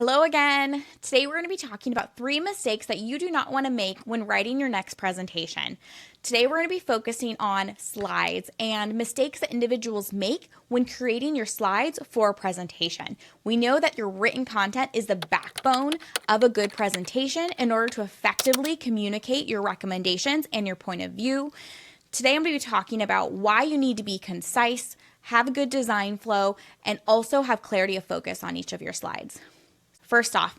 Hello again. Today we're going to be talking about 3 mistakes that you do not want to make when writing your next presentation. Today we're going to be focusing on slides and mistakes that individuals make when creating your slides for a presentation. We know that your written content is the backbone of a good presentation in order to effectively communicate your recommendations and your point of view. Today I'm going to be talking about why you need to be concise, have a good design flow, and also have clarity of focus on each of your slides. First off,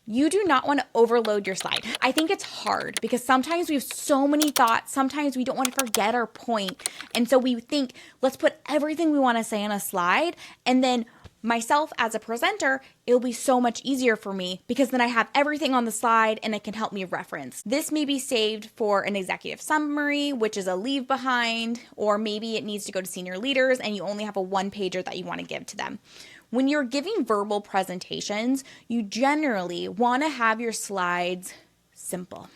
you do not want to overload your slide. I think it's hard because sometimes we have so many thoughts. Sometimes we don't want to forget our point. And so we think, let's put everything we want to say on a slide. And then myself as a presenter, it'll be so much easier for me because then I have everything on the slide and it can help me reference. This may be saved for an executive summary, which is a leave behind, or maybe it needs to go to senior leaders and you only have a one-pager that you want to give to them. When you're giving verbal presentations, you generally want to have your slides simple.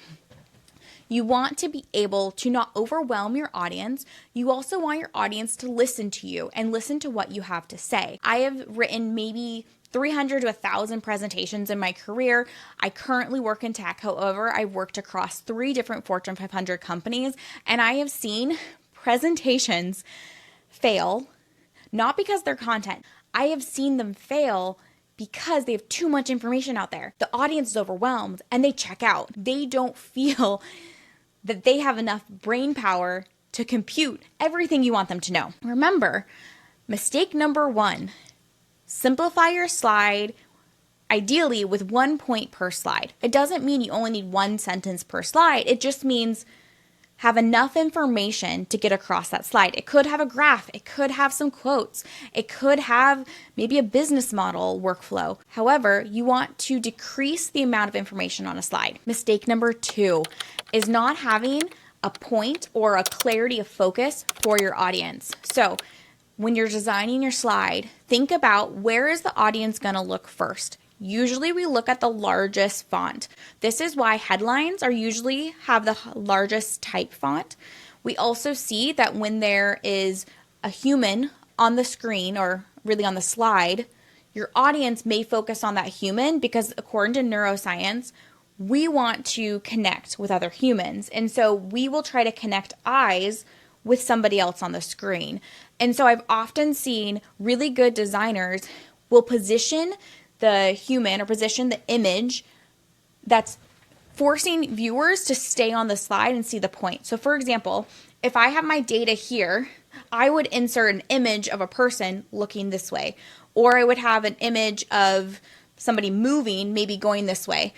You want to be able to not overwhelm your audience. You also want your audience to listen to you and listen to what you have to say. I have written maybe 300 to 1,000 presentations in my career. I currently work in tech. However, I've worked across 3 different Fortune 500 companies, and I have seen presentations fail, not because they're content. I have seen them fail because they have too much information out there. The audience is overwhelmed and they check out. They don't feel that they have enough brain power to compute everything you want them to know. Remember, mistake number 1, simplify your slide, ideally with 1 point per slide. It doesn't mean you only need 1 sentence per slide. It just means have enough information to get across that slide. It could have a graph, it could have some quotes, it could have maybe a business model workflow. However, you want to decrease the amount of information on a slide. Mistake number 2 is not having a point or a clarity of focus for your audience. So when you're designing your slide, think about where is the audience going to look first. Usually we look at the largest font. This is why headlines are usually have the largest type font. We also see that when there is a human on the screen or really on the slide, your audience may focus on that human because according to neuroscience, we want to connect with other humans. And so we will try to connect eyes with somebody else on the screen. And so I've often seen really good designers will position the human or position the image that's forcing viewers to stay on the slide and see the point. So for example, if I have my data here, I would insert an image of a person looking this way, or I would have an image of somebody moving, maybe going this way.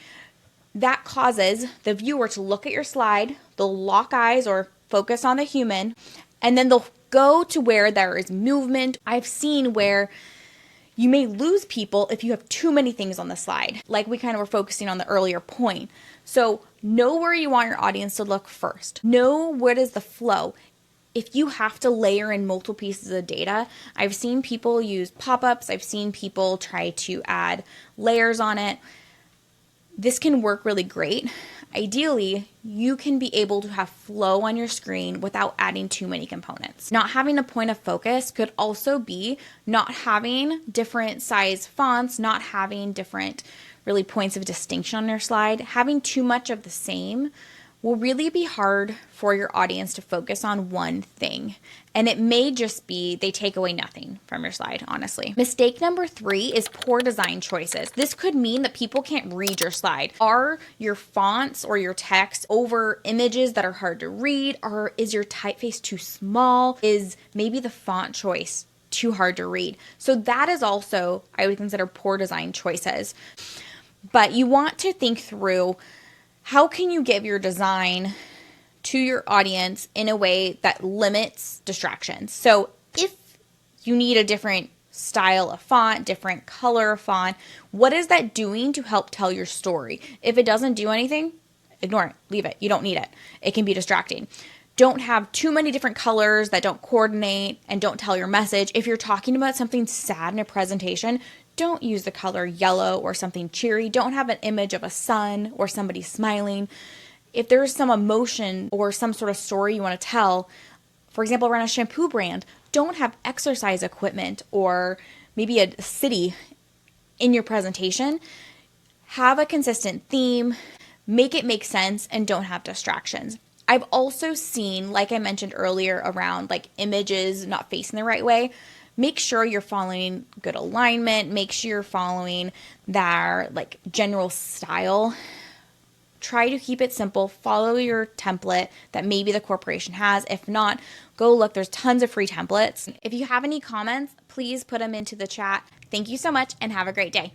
That causes the viewer to look at your slide, they'll lock eyes or focus on the human, and then they'll go to where there is movement. I've seen where you may lose people if you have too many things on the slide, like we kind of were focusing on the earlier point. So know where you want your audience to look first. Know what is the flow. If you have to layer in multiple pieces of data, I've seen people use pop-ups. I've seen people try to add layers on it. This can work really great. Ideally, you can be able to have flow on your screen without adding too many components. Not having a point of focus could also be not having different size fonts, not having different really points of distinction on your slide. Having too much of the same will really be hard for your audience to focus on one thing. And it may just be they take away nothing from your slide, honestly. Mistake number 3 is poor design choices. This could mean that people can't read your slide. Are your fonts or your text over images that are hard to read? Or is your typeface too small? Is maybe the font choice too hard to read? So that is also, I would consider, poor design choices. But you want to think through, how can you give your design to your audience in a way that limits distractions? So if you need a different style of font, different color of font, what is that doing to help tell your story? If it doesn't do anything, ignore it, leave it. You don't need it. It can be distracting. Don't have too many different colors that don't coordinate and don't tell your message. If you're talking about something sad in a presentation, don't use the color yellow or something cheery. Don't have an image of a sun or somebody smiling. If there's some emotion or some sort of story you want to tell, for example, around a shampoo brand, don't have exercise equipment or maybe a city in your presentation, have a consistent theme, make it make sense, and don't have distractions. I've also seen, like I mentioned earlier, around like images not facing the right way. Make sure you're following good alignment. Make sure you're following their like general style. Try to keep it simple. Follow your template that maybe the corporation has. If not, go look. There's tons of free templates. If you have any comments, please put them into the chat. Thank you so much and have a great day.